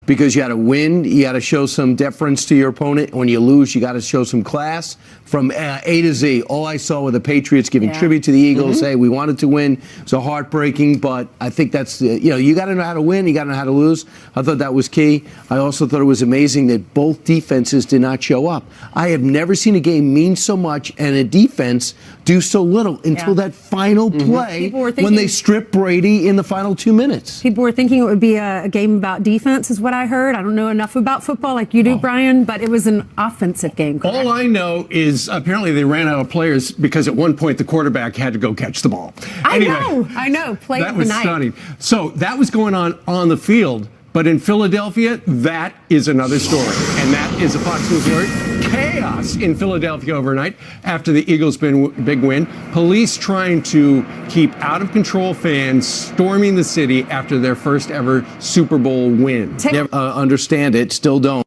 because you got to win. You got to show some deference to your opponent. When you lose, you got to show some class. From A to Z, all I saw were the Patriots giving tribute to the Eagles. Hey, we wanted to win. It's a heartbreaking, but I think that's, you got to know how to win. You got to know how to lose. I thought that was key. I also thought it was amazing that both defenses did not show up. I have never seen a game mean so much and a defense do so little until that final play when they stripped Brady in the final 2 minutes. People were thinking it would be a game about defense, is what I heard. I don't know enough about football like you do, Brian, but it was an offensive game. Correct? All I know is apparently they ran out of players because at one point the quarterback had to go catch the ball. I know. Play that of the was night. stunning. So that was going on the field, but in Philadelphia, that is another story, and that is a Fox News alert. Chaos in Philadelphia overnight after the Eagles' big win. Police trying to keep out of control fans storming the city after their first ever Super Bowl win. Never understand it, still don't.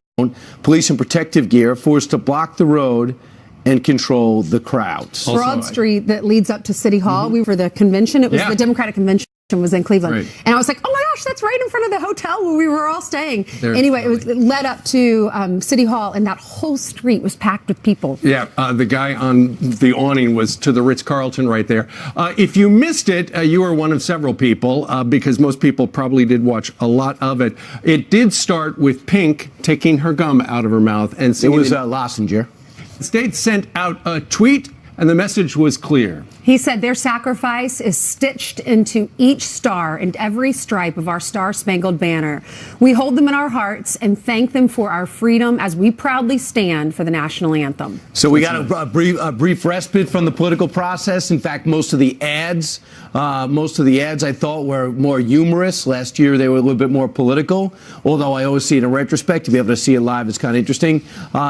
Police in protective gear forced to block the road and control the crowds. Broad Street that leads up to City Hall. We were for the convention. It was the Democratic convention was in Cleveland. Right. And I was like, oh my gosh, that's right in front of the hotel where we were all staying. Anyway, it led up to City Hall, and that whole street was packed with people. Yeah, the guy on the awning was to the Ritz-Carlton right there. If you missed it, you were one of several people, because most people probably did watch a lot of it. It did start with Pink taking her gum out of her mouth and singing. It was Lossinger. The state sent out a tweet, and the message was clear. He said their sacrifice is stitched into each star and every stripe of our Star-Spangled Banner. We hold them in our hearts and thank them for our freedom as we proudly stand for the national anthem. So we got a brief respite from the political process. In fact, most of the ads I thought were more humorous. Last year they were a little bit more political, although I always see it in retrospect. To be able to see it live is kind of interesting.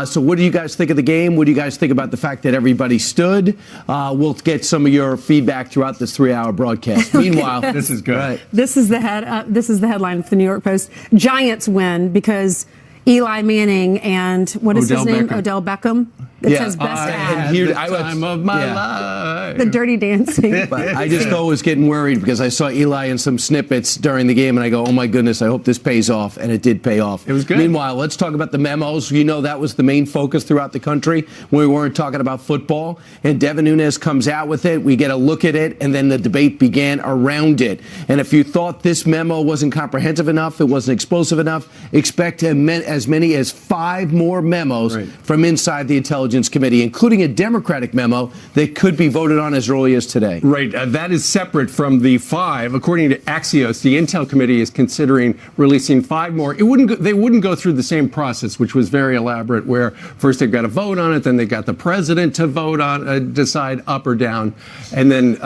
So what do you guys think of the game? What do you guys think about the fact that everybody stood? We'll get some of your feedback throughout this 3-hour broadcast. Meanwhile, this is good. Right. This is the headline of the New York Post. Giants win because Eli Manning and what is his name? Odell Beckham. It says best ad. The time of my life. The Dirty Dancing. But I just always getting worried because I saw Eli in some snippets during the game and I go, oh my goodness, I hope this pays off. And it did pay off. It was good. Meanwhile, let's talk about the memos. You know that was the main focus throughout the country when we weren't talking about football. And Devin Nunes comes out with it. We get a look at it. And then the debate began around it. And if you thought this memo wasn't comprehensive enough, it wasn't explosive enough, expect as many as 5 more memos from inside the Intelligence Committee, including a Democratic memo that could be voted on as early as today. Right. That is separate from the 5. According to Axios, the Intel Committee is considering releasing 5 more. They wouldn't go through the same process, which was very elaborate, where first they've got to vote on it, then they got the president to vote on, decide up or down, and then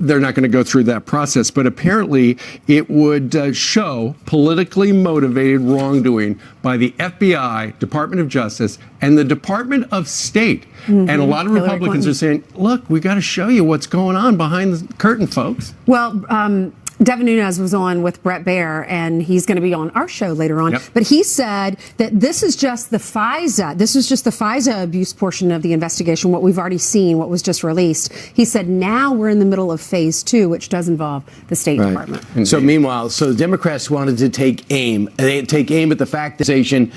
they're not going to go through that process. But apparently it would show politically motivated wrongdoing by the FBI, Department of Justice, and the Department of State. And a lot of Republicans are saying, look, we got to show you what's going on behind the curtain, folks. Well, Devin Nunes was on with Bret Baier, and he's going to be on our show later on. But he said that this is just the FISA. This is just the FISA abuse portion of the investigation, what we've already seen, what was just released. He said now we're in the middle of phase 2, which does involve the State Department. And so meanwhile, the Democrats wanted to take aim. They take aim at the fact that the organization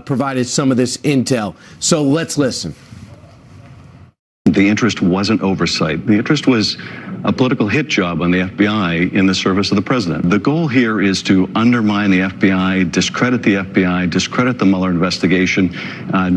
provided some of this intel. So let's listen. The interest wasn't oversight. The interest was a political hit job on the FBI in the service of the president. The goal here is to undermine the FBI, discredit the FBI, discredit the Mueller investigation,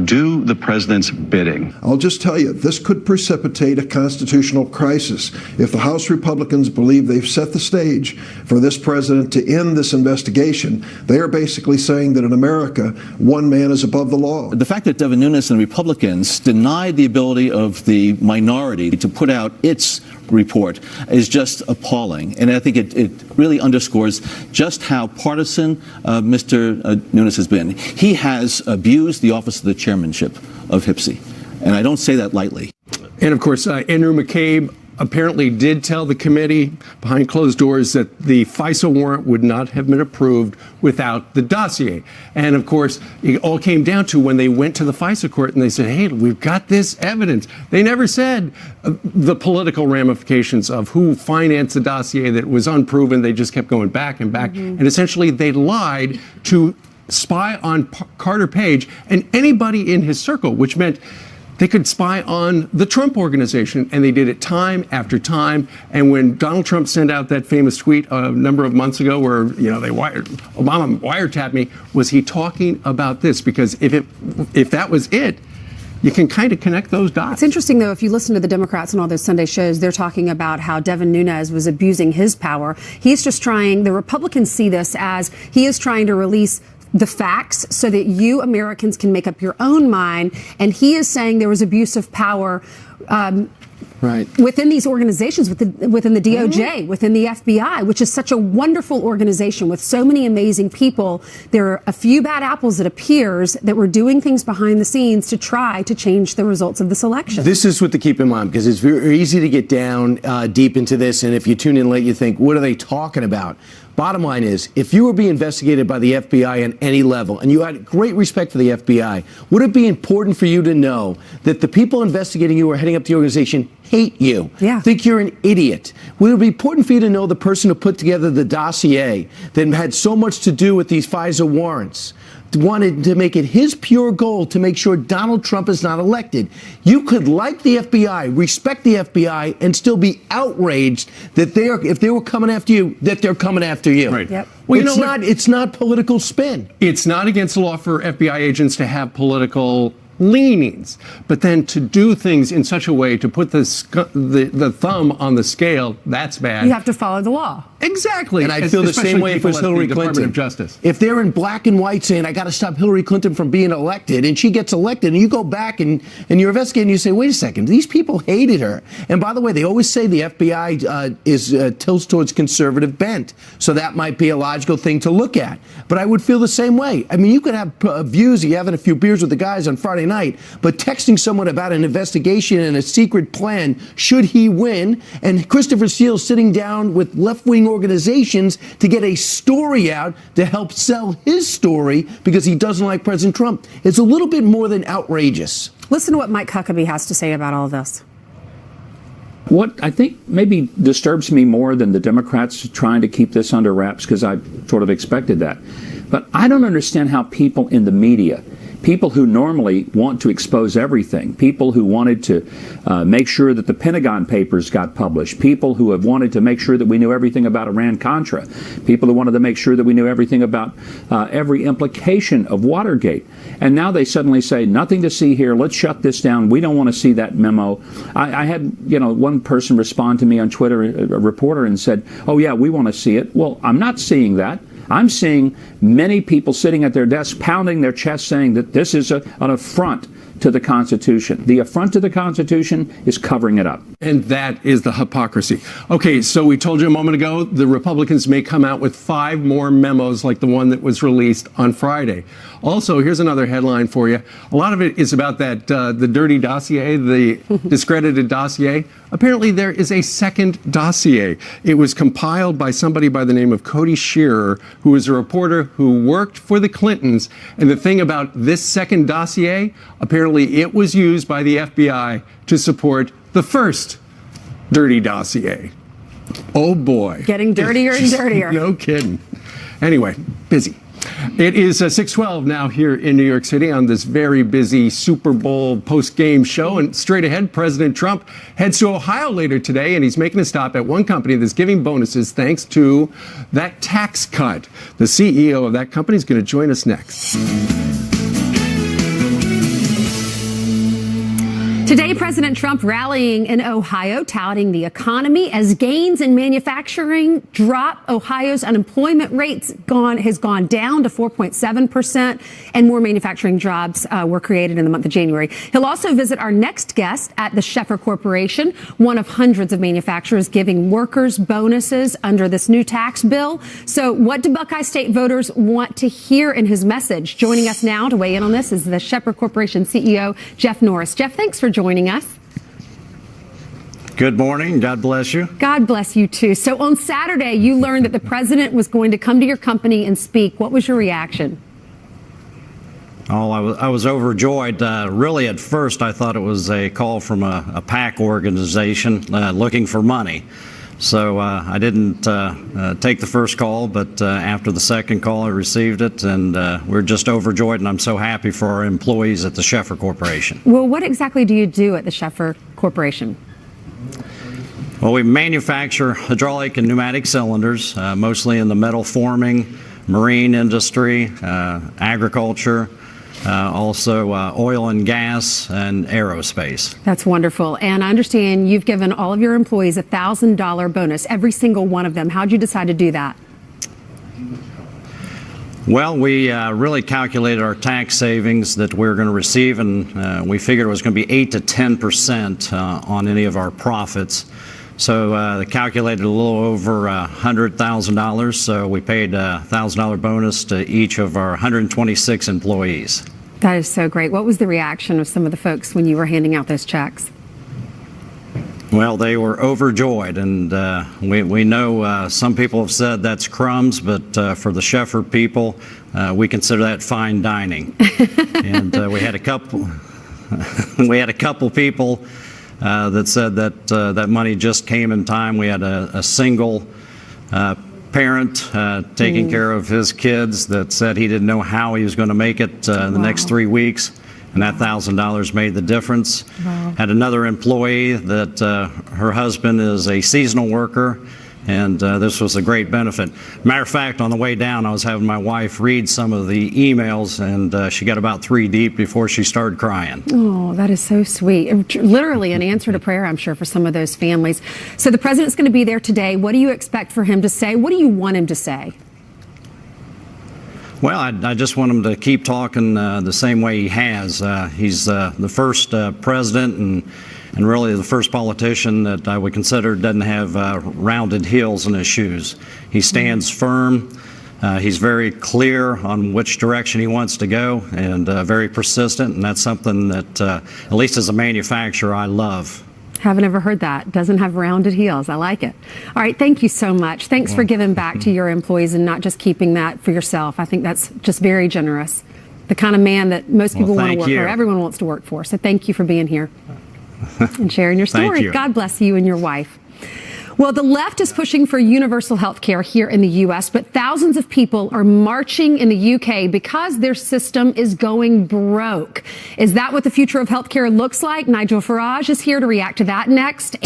do the president's bidding. I'll just tell you, this could precipitate a constitutional crisis. If the House Republicans believe they've set the stage for this president to end this investigation, they are basically saying that in America, one man is above the law. The fact that Devin Nunes and Republicans denied the ability of the minority to put out its report is just appalling. And I think it really underscores just how partisan Mr. Nunes has been. He has abused the office of the chairmanship of HPSCI. And I don't say that lightly. And of course, Andrew McCabe apparently did tell the committee behind closed doors that the FISA warrant would not have been approved without the dossier. And of course, it all came down to when they went to the FISA court and they said, hey, we've got this evidence. They never said the political ramifications of who financed the dossier that was unproven. They just kept going back and back. And essentially, they lied to spy on Carter Page and anybody in his circle, which meant they could spy on the Trump organization, and they did it time after time. And when Donald Trump sent out that famous tweet a number of months ago where, Obama wiretapped me, was he talking about this? Because if that was it, you can kind of connect those dots. It's interesting, though, if you listen to the Democrats and all those Sunday shows, they're talking about how Devin Nunes was abusing his power. He's just trying, the Republicans see this as he is trying to release the facts so that you Americans can make up your own mind. And he is saying there was abuse of power within these organizations, within the DOJ, within the FBI, which is such a wonderful organization with so many amazing people. There are a few bad apples, it appears, that were doing things behind the scenes to try to change the results of this election. This is what to keep in mind, because it's very easy to get down deep into this. And if you tune in late, you think, what are they talking about? Bottom line is, if you were being investigated by the FBI on any level, and you had great respect for the FBI, would it be important for you to know that the people investigating you or heading up the organization hate you, think you're an idiot? Would it be important for you to know the person who put together the dossier that had so much to do with these FISA warrants wanted to make it his pure goal to make sure Donald Trump is not elected? You could like the FBI, respect the FBI, and still be outraged that if they were coming after you, that they're coming after you. Right. Yep. Well, it's not political spin. It's not against the law for FBI agents to have political leanings, but then to do things in such a way to put the thumb on the scale, that's bad. You have to follow the law. Exactly. And I feel the same way if it was Hillary Clinton. Of Justice. If they're in black and white saying, I got to stop Hillary Clinton from being elected, and she gets elected, and you go back and you're investigating, and you say, wait a second, these people hated her. And by the way, they always say the FBI tilts towards conservative bent. So that might be a logical thing to look at. But I would feel the same way. I mean, you could have views, you're having a few beers with the guys on Friday night, but texting someone about an investigation and a secret plan, should he win, and Christopher Steele sitting down with left-wing organizations to get a story out to help sell his story because he doesn't like President Trump. It's a little bit more than outrageous. Listen to what Mike Huckabee has to say about all of this. What I think maybe disturbs me more than the Democrats trying to keep this under wraps, because I sort of expected that, but I don't understand how people in the media, people who normally want to expose everything, people who wanted to make sure that the Pentagon Papers got published, people who have wanted to make sure that we knew everything about Iran-Contra, people who wanted to make sure that we knew everything about every implication of Watergate. And now they suddenly say, nothing to see here, let's shut this down, we don't want to see that memo. I had one person respond to me on Twitter, a reporter, and said, oh yeah, we want to see it. Well, I'm not seeing that. I'm seeing many people sitting at their desks pounding their chests saying that this is an affront to the Constitution. The affront to the Constitution is covering it up. And that is the hypocrisy. Okay, so we told you a moment ago, the Republicans may come out with 5 more memos like the one that was released on Friday. Also, here's another headline for you. A lot of it is about that the dirty dossier, the discredited dossier. Apparently, there is a second dossier. It was compiled by somebody by the name of Cody Shearer, who is a reporter who worked for the Clintons. And the thing about this second dossier, apparently it was used by the FBI to support the first dirty dossier. Oh boy. Getting dirtier and dirtier. No kidding. Anyway, busy. It is 6:12 now here in New York City on this very busy Super Bowl post-game show. And straight ahead, President Trump heads to Ohio later today, and he's making a stop at one company that's giving bonuses thanks to that tax cut. The CEO of that company is going to join us next. Today, President Trump rallying in Ohio, touting the economy as gains in manufacturing drop. Ohio's unemployment rate has gone down to 4.7%, and more manufacturing jobs were created in the month of January. He'll also visit our next guest at the Schaeffer Corporation, one of hundreds of manufacturers giving workers bonuses under this new tax bill. So what do Buckeye State voters want to hear in his message? Joining us now to weigh in on this is the Schaeffer Corporation CEO, Jeff Norris. Jeff, thanks for joining us. Good morning. God bless you. God bless you, too. So on Saturday, you learned that the president was going to come to your company and speak. What was your reaction? Oh, I was overjoyed. Really, at first, I thought it was a call from a PAC organization looking for money. So I didn't take the first call, but after the second call, I received it, and we're just overjoyed, and I'm so happy for our employees at the Schaeffer Corporation. Well, what exactly do you do at the Schaeffer Corporation? Well, we manufacture hydraulic and pneumatic cylinders, mostly in the metal forming, marine industry, agriculture, also oil and gas and aerospace. That's wonderful. And I understand you've given all of your employees a $1,000 bonus, every single one of them. How'd you decide to do that? Well, we really calculated our tax savings that we were going to receive, and we figured it was going to be 8 to 10% on any of our profits. So they calculated a little over $100,000, so we paid a $1,000 bonus to each of our 126 employees. That is so great. What was the reaction of some of the folks when you were handing out those checks? Well, they were overjoyed, and we know some people have said that's crumbs, but for the Schaeffer people, we consider that fine dining. And we had a couple people that said that that money just came in time. We had a single parent taking care of his kids that said he didn't know how he was going to make it in the next 3 weeks, and that $1,000 made the difference. Wow. Had another employee that her husband is a seasonal worker, and this was a great benefit. Matter of fact, on the way down, I was having my wife read some of the emails, and she got about 3 deep before she started crying. Oh, that is so sweet. Literally an answer to prayer, I'm sure, for some of those families. So the president's going to be there today. What do you expect for him to say? What do you want him to say? Well, I just want him to keep talking the same way he has. He's the first president and really the first politician that I would consider doesn't have rounded heels in his shoes. He stands firm. He's very clear on which direction he wants to go, and very persistent, and that's something that, at least as a manufacturer, I love. Haven't ever heard that. Doesn't have rounded heels. I like it. All right. Thank you so much. Thanks for giving back to your employees and not just keeping that for yourself. I think that's just very generous. The kind of man that most people want to work for. Everyone wants to work for. So thank you for being here and sharing your story. Thank you. God bless you and your wife. Well, the left is pushing for universal health care here in the U.S., but thousands of people are marching in the U.K. because their system is going broke. Is that what the future of health care looks like? Nigel Farage is here to react to that next.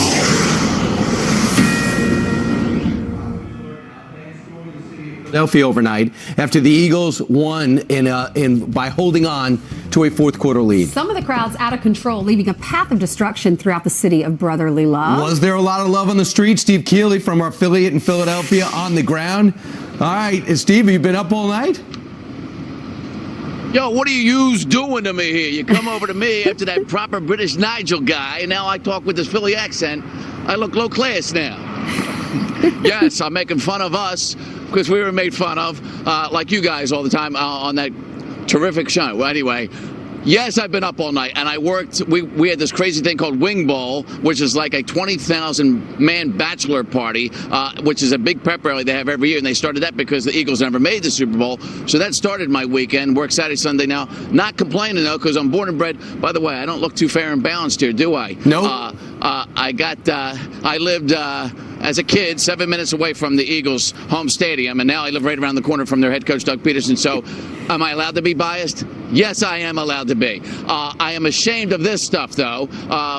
Philadelphia overnight after the Eagles won by holding on to a fourth quarter lead. Some of the crowds out of control, leaving a path of destruction throughout the city of brotherly love. Was there a lot of love on the street? Steve Keeley from our affiliate in Philadelphia on the ground. All right, Steve, have you been up all night? Yo, what are you doing to me here? You come over to me after that proper British Nigel guy, and now I talk with this Philly accent. I look low class now. Yes, I'm making fun of us because we were made fun of, like you guys all the time on that terrific show. Well, anyway, yes, I've been up all night, and I worked. We had this crazy thing called Wing Bowl, which is like a 20,000-man bachelor party, which is a big pep rally they have every year, and they started that because the Eagles never made the Super Bowl. So that started my weekend. Work Saturday, Sunday now. Not complaining, though, because I'm born and bred. By the way, I don't look too fair and balanced here, do I? No. I lived as a kid 7 minutes away from the Eagles' home stadium, and now I live right around the corner from their head coach, Doug Peterson. So am I allowed to be biased? Yes, I am allowed to be. I am ashamed of this stuff, though,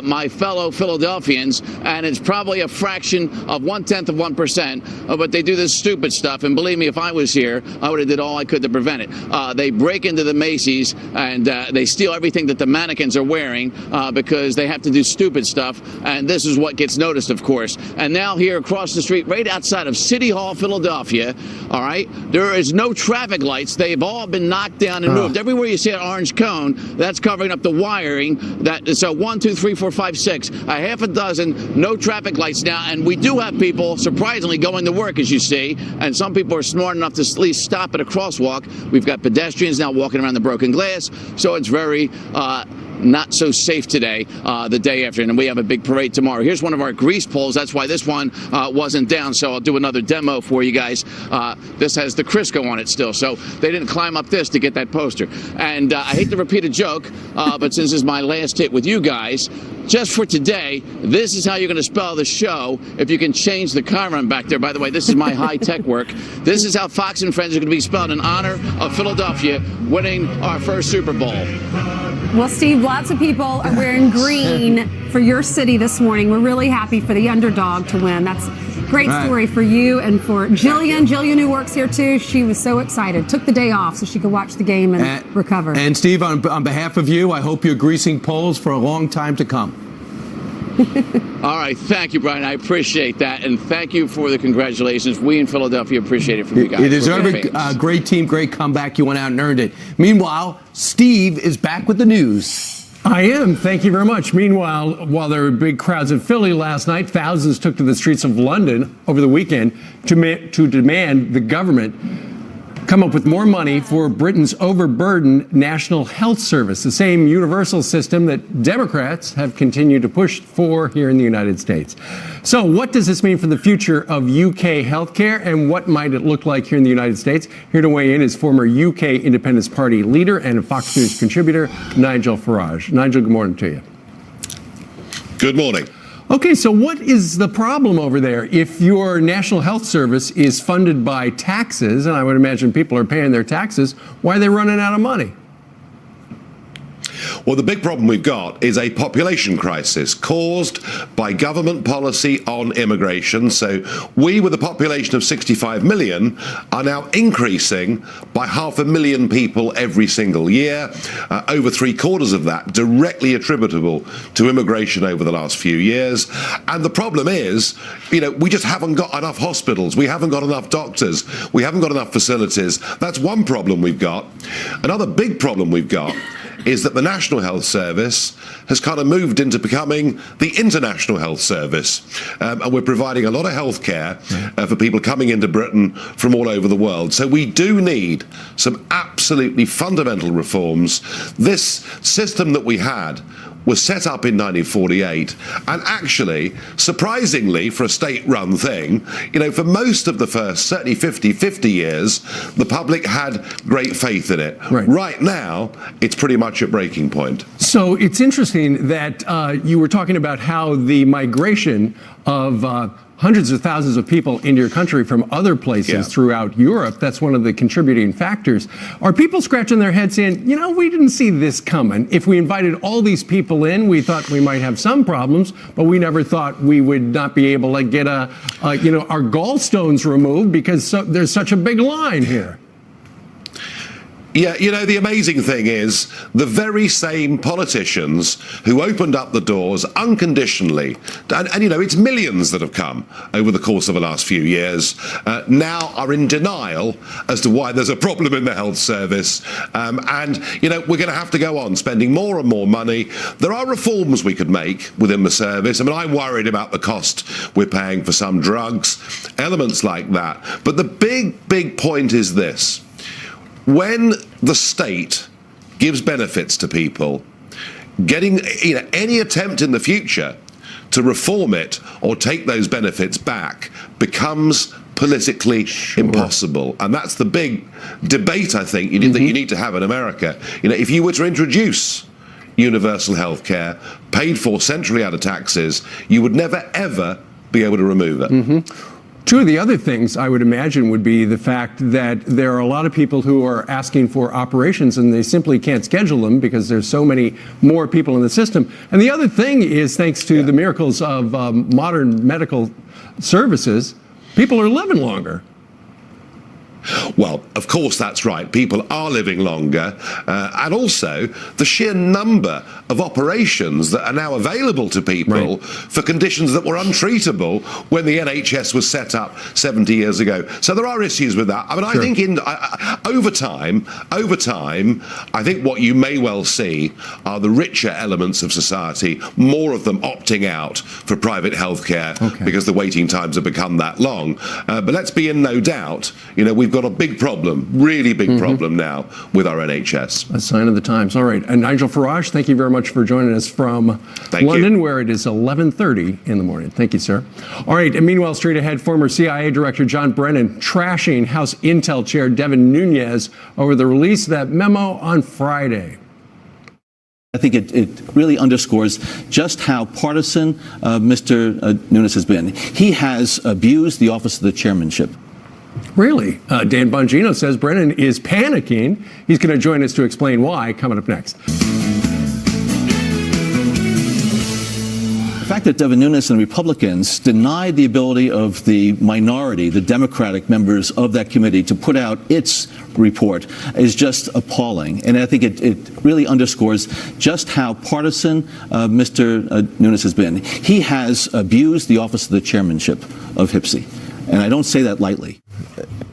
my fellow Philadelphians, and it's probably a fraction of 0.1%, but they do this stupid stuff, and believe me, if I was here, I would have did all I could to prevent it. They break into the Macy's, and they steal everything that the mannequins are wearing because they have to do stupid stuff, and this is what gets noticed, of course. And now here across the street, right outside of City Hall, Philadelphia, all right, there is no traffic lights. They've all been knocked down and moved. Everywhere you see an orange cone, that's covering up the wiring. So 1, 2, 3, 4, 5, 6, a half a dozen, no traffic lights now. And we do have people, surprisingly, going to work, as you see. And some people are smart enough to at least stop at a crosswalk. We've got pedestrians now walking around the broken glass. So it's very not so safe today, the day after, and we have a big parade tomorrow. Here's one of our grease poles. That's why this one wasn't down, so I'll do another demo for you guys. This has the Crisco on it still, so they didn't climb up this to get that poster. And I hate to repeat a joke, but since this is my last hit with you guys, just for today, this is how you're going to spell the show if you can change the Chiron back there. By the way, this is my high-tech work. This is how Fox and Friends are going to be spelled in honor of Philadelphia winning our first Super Bowl. Well, Steve, lots of people are wearing green for your city this morning. We're really happy for the underdog to win. That's a great story for you and for Jillian. Jillian, who works here too, she was so excited. Took the day off so she could watch the game and recover. And Steve, on behalf of you, I hope you're greasing poles for a long time to come. All right. Thank you, Brian. I appreciate that. And thank you for the congratulations. We in Philadelphia appreciate it from you guys. You deserve it. Great team, great comeback. You went out and earned it. Meanwhile, Steve is back with the news. I am. Thank you very much. Meanwhile, while there were big crowds in Philly last night, thousands took to the streets of London over the weekend to demand the government come up with more money for Britain's overburdened National Health Service, the same universal system that Democrats have continued to push for here in the United States. So what does this mean for the future of UK healthcare, and what might it look like here in the United States? Here to weigh in is former UK Independence Party leader and Fox News contributor, Nigel Farage. Nigel, good morning to you. Good morning. Okay, so what is the problem over there? If your National Health Service is funded by taxes, and I would imagine people are paying their taxes, why are they running out of money? Well, the big problem we've got is a population crisis caused by government policy on immigration. So we, with a population of 65 million, are now increasing by 500,000 people every single year. Over 3/4 of that directly attributable to immigration over the last few years. And the problem is, we just haven't got enough hospitals. We haven't got enough doctors. We haven't got enough facilities. That's one problem we've got. Another big problem we've got is that the National Health Service has kind of moved into becoming the International Health Service. And we're providing a lot of health care for people coming into Britain from all over the world. So we do need some absolutely fundamental reforms. This system that we had was set up in 1948, and actually, surprisingly, for a state-run thing, for most of the first, certainly 50 years, the public had great faith in it. Right now, it's pretty much at breaking point. So it's interesting that you were talking about how the migration of hundreds of thousands of people into your country from other places throughout Europe, that's one of the contributing factors. Are people scratching their heads saying, we didn't see this coming. If we invited all these people in, we thought we might have some problems, but we never thought we would not be able to get our gallstones removed because there's such a big line here. Yeah, the amazing thing is the very same politicians who opened up the doors unconditionally, and it's millions that have come over the course of the last few years, now are in denial as to why there's a problem in the health service. And we're going to have to go on spending more and more money. There are reforms we could make within the service. I mean, I'm worried about the cost we're paying for some drugs, elements like that. But the big point is this. When the state gives benefits to people, getting any attempt in the future to reform it or take those benefits back becomes politically impossible. And that's the big debate, I think, that you need to have in America. If you were to introduce universal health care paid for centrally out of taxes, you would never, ever be able to remove it. Two of the other things I would imagine would be the fact that there are a lot of people who are asking for operations and they simply can't schedule them because there's so many more people in the system. And the other thing is, thanks to the miracles of modern medical services, people are living longer. Well, of course, that's right. People are living longer. And also, the sheer number of operations that are now available to people for conditions that were untreatable when the NHS was set up 70 years ago. So there are issues with that. I mean, I think over time, I think what you may well see are the richer elements of society, more of them opting out for private healthcare because the waiting times have become that long. But let's be in no doubt, we've got a big problem, really big problem now with our NHS. A sign of the times. All right. And Nigel Farage, thank you very much for joining us from London, where it is 11:30 in the morning. Thank you, sir. All right. And meanwhile, straight ahead, former CIA Director John Brennan trashing House Intel Chair Devin Nunes over the release of that memo on Friday. I think it really underscores just how partisan Mr. Nunes has been. He has abused the office of the chairmanship. Really? Dan Bongino says Brennan is panicking. He's going to join us to explain why, coming up next. The fact that Devin Nunes and Republicans denied the ability of the minority, the Democratic members of that committee, to put out its report is just appalling. And I think it really underscores just how partisan Mr. Nunes has been. He has abused the office of the chairmanship of HPSCI. And I don't say that lightly.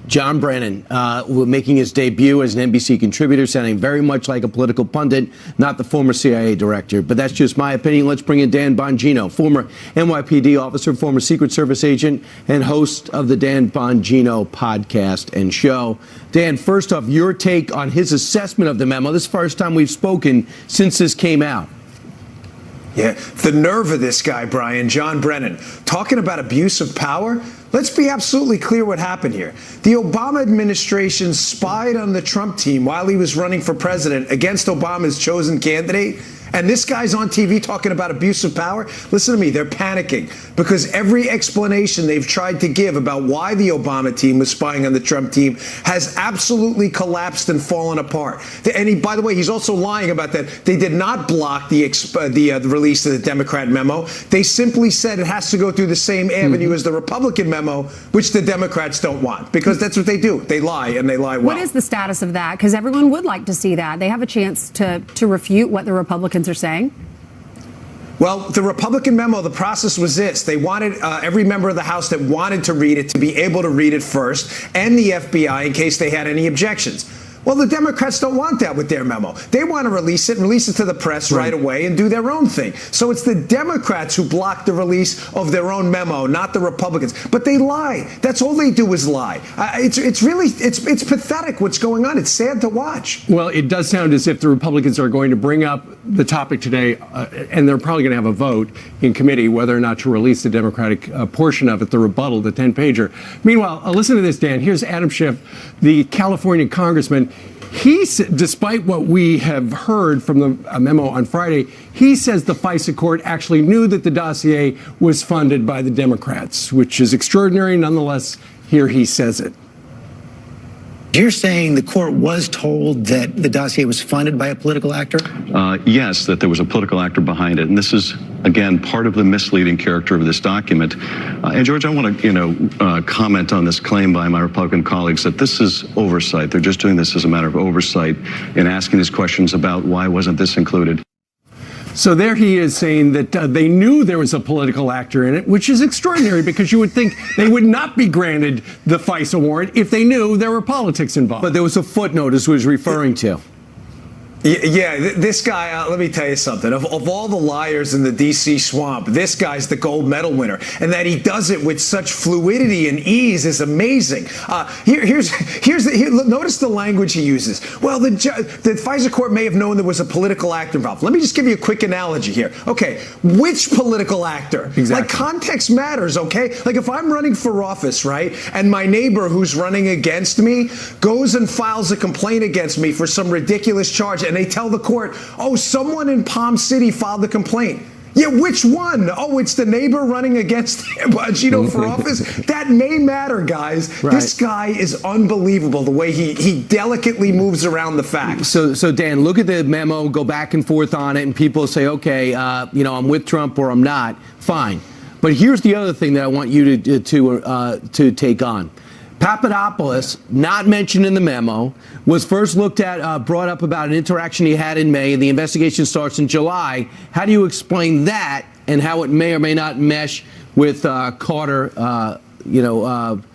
John Brennan making his debut as an NBC contributor, sounding very much like a political pundit, not the former CIA director. But that's just my opinion. Let's bring in Dan Bongino, former NYPD officer, former Secret Service agent, and host of the Dan Bongino podcast and show. Dan, first off, your take on his assessment of the memo. This is the first time we've spoken since this came out. Yeah, the nerve of this guy, Brian, John Brennan, talking about abuse of power. Let's be absolutely clear what happened here. The Obama administration spied on the Trump team while he was running for president against Obama's chosen candidate. And this guy's on TV talking about abuse of power. Listen to me, they're panicking because every explanation they've tried to give about why the Obama team was spying on the Trump team has absolutely collapsed and fallen apart. And by the way, he's also lying about that. They did not block the release of the Democrat memo. They simply said it has to go through the same avenue as the Republican memo, which the Democrats don't want, because that's what they do. They lie, and they lie well. What is the status of that? Because everyone would like to see that. They have a chance to refute what the Republicans are saying. Well, the Republican memo, the process was this. They wanted every member of the House that wanted to read it to be able to read it first, and the FBI in case they had any objections. Well, the Democrats don't want that with their memo. They want to release it to the press right away and do their own thing. So it's the Democrats who blocked the release of their own memo, not the Republicans. But they lie. That's all they do is lie. It's pathetic what's going on. It's sad to watch. Well, it does sound as if the Republicans are going to bring up the topic today, and they're probably going to have a vote in committee whether or not to release the Democratic portion of it, the rebuttal, the 10-pager. Meanwhile, listen to this, Dan. Here's Adam Schiff, the California congressman. He, despite what we have heard from the memo on Friday, he says the FISA court actually knew that the dossier was funded by the Democrats, which is extraordinary. Nonetheless, here he says it. You're saying the court was told that the dossier was funded by a political actor? Yes, that there was a political actor behind it. And this is, again, part of the misleading character of this document. And George, I want to, comment on this claim by my Republican colleagues that this is oversight. They're just doing this as a matter of oversight in asking these questions about why wasn't this included. So there he is saying that they knew there was a political actor in it, which is extraordinary because you would think they would not be granted the FISA warrant if they knew there were politics involved. But there was a footnote as was referring to. Yeah, this guy, let me tell you something. Of all the liars in the D.C. swamp, this guy's the gold medal winner. And that he does it with such fluidity and ease is amazing. Notice the language he uses. Well, the FISA court may have known there was a political actor involved. Let me just give you a quick analogy here. Okay, which political actor? Exactly. Like, context matters, okay? Like, if I'm running for office, right, and my neighbor who's running against me goes and files a complaint against me for some ridiculous charge, and they tell the court, oh, someone in Palm City filed a complaint. Yeah, which one? Oh, it's the neighbor running against Bongino for office? That may matter, guys. Right. This guy is unbelievable, the way he delicately moves around the facts. So Dan, look at the memo, go back and forth on it, and people say, okay, I'm with Trump or I'm not. Fine. But here's the other thing that I want you to take on. Papadopoulos, not mentioned in the memo, was first brought up about an interaction he had in May, and the investigation starts in July. How do you explain that and how it may or may not mesh with Carter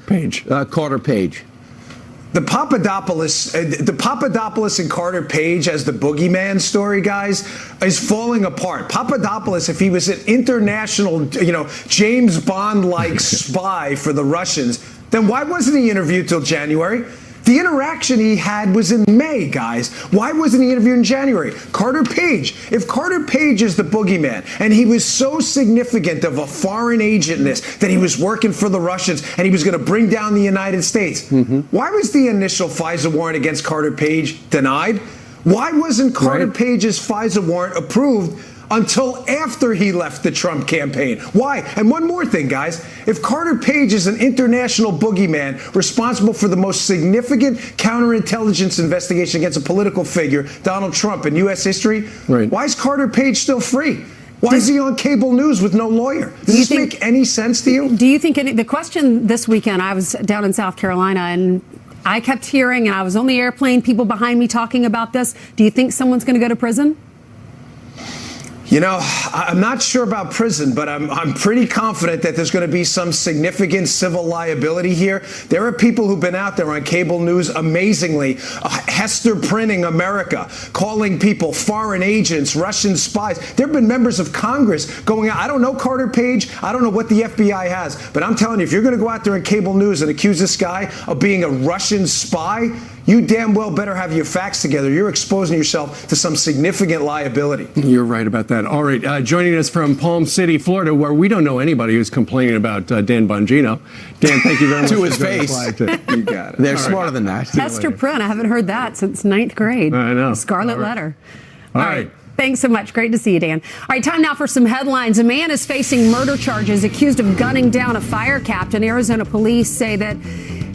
Page? Carter Page. The Papadopoulos and Carter Page as the boogeyman story, guys, is falling apart. Papadopoulos, if he was an international, James Bond-like spy for the Russians, then why wasn't he interviewed till January? The interaction he had was in May, guys. Why wasn't he interviewed in January? Carter Page. If Carter Page is the boogeyman, and he was so significant of a foreign agentness that he was working for the Russians and he was going to bring down the United States, why was the initial FISA warrant against Carter Page denied? Why wasn't Carter Page's FISA warrant approved until after he left the Trump campaign? Why? And one more thing, guys. If Carter Page is an international boogeyman responsible for the most significant counterintelligence investigation against a political figure, Donald Trump, in U.S. history, why is Carter Page still free? Why is he on cable news with no lawyer? Does this make any sense to you? Do you think the question this weekend, I was down in South Carolina and I kept hearing, and I was on the airplane, people behind me talking about this. Do you think someone's going to go to prison? You know, I'm not sure about prison, but I'm pretty confident that there's going to be some significant civil liability here. There are people who've been out there on cable news amazingly, Hester Printing America, calling people foreign agents, Russian spies. There have been members of Congress going out. I don't know Carter Page. I don't know what the FBI has. But I'm telling you, if you're going to go out there on cable news and accuse this guy of being a Russian spy, you damn well better have your facts together. You're exposing yourself to some significant liability. You're right about that. All right, joining us from Palm City, Florida, where we don't know anybody who's complaining about Dan Bongino. Dan, thank you very much. To his face. You got it. They're smarter than that. Hester Prynne, I haven't heard that since 9th grade. I know. Scarlet Letter. All right. Thanks so much. Great to see you, Dan. All right, time now for some headlines. A man is facing murder charges accused of gunning down a fire captain. Arizona police say that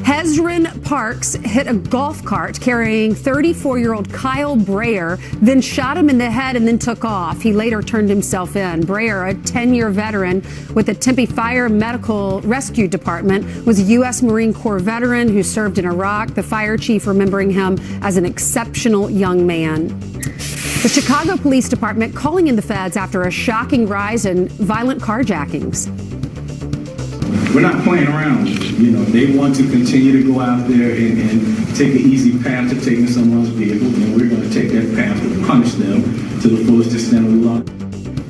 Hezron Parks hit a golf cart carrying 34-year-old Kyle Brayer, then shot him in the head and then took off. He later turned himself in. Brayer, a 10-year veteran with the Tempe Fire Medical Rescue Department, was a U.S. Marine Corps veteran who served in Iraq, the fire chief remembering him as an exceptional young man. The Chicago Police Department calling in the feds after a shocking rise in violent carjackings. We're not playing around. You know, they want to continue to go out there and take an easy path to taking someone's vehicle, and we're going to take that path to punish them to the fullest extent of the law.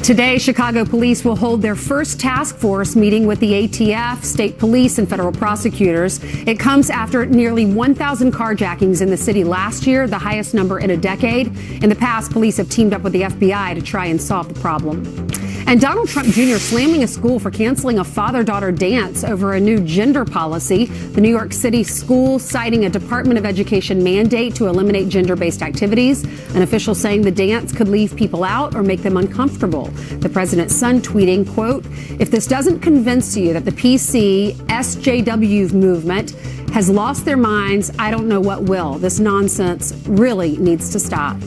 Today, Chicago police will hold their first task force meeting with the ATF, state police, and federal prosecutors. It comes after nearly 1,000 carjackings in the city last year, the highest number in a decade. In the past, police have teamed up with the FBI to try and solve the problem. And Donald Trump Jr. slamming a school for canceling a father-daughter dance over a new gender policy. The New York City school citing a Department of Education mandate to eliminate gender-based activities. An official saying the dance could leave people out or make them uncomfortable. The president's son tweeting, quote, "If this doesn't convince you that the PC SJW movement has lost their minds, I don't know what will. This nonsense really needs to stop."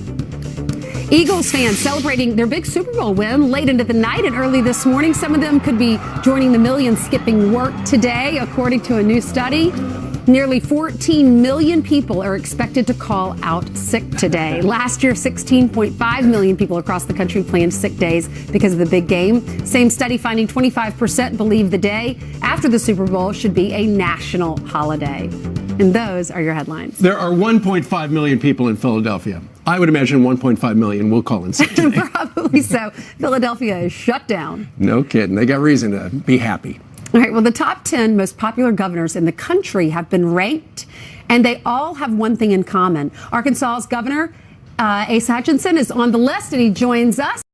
Eagles fans celebrating their big Super Bowl win late into the night and early this morning. Some of them could be joining the millions skipping work today, according to a new study. Nearly 14 million people are expected to call out sick today. Last year, 16.5 million people across the country planned sick days because of the big game. Same study finding 25% believe the day after the Super Bowl should be a national holiday. And those are your headlines. There are 1.5 million people in Philadelphia. I would imagine 1.5 million will call in sick today. Probably so. Philadelphia is shut down. No kidding. They got reason to be happy. All right. Well, the top 10 most popular governors in the country have been ranked, and they all have one thing in common. Arkansas's Governor Asa Hutchinson is on the list, and he joins us.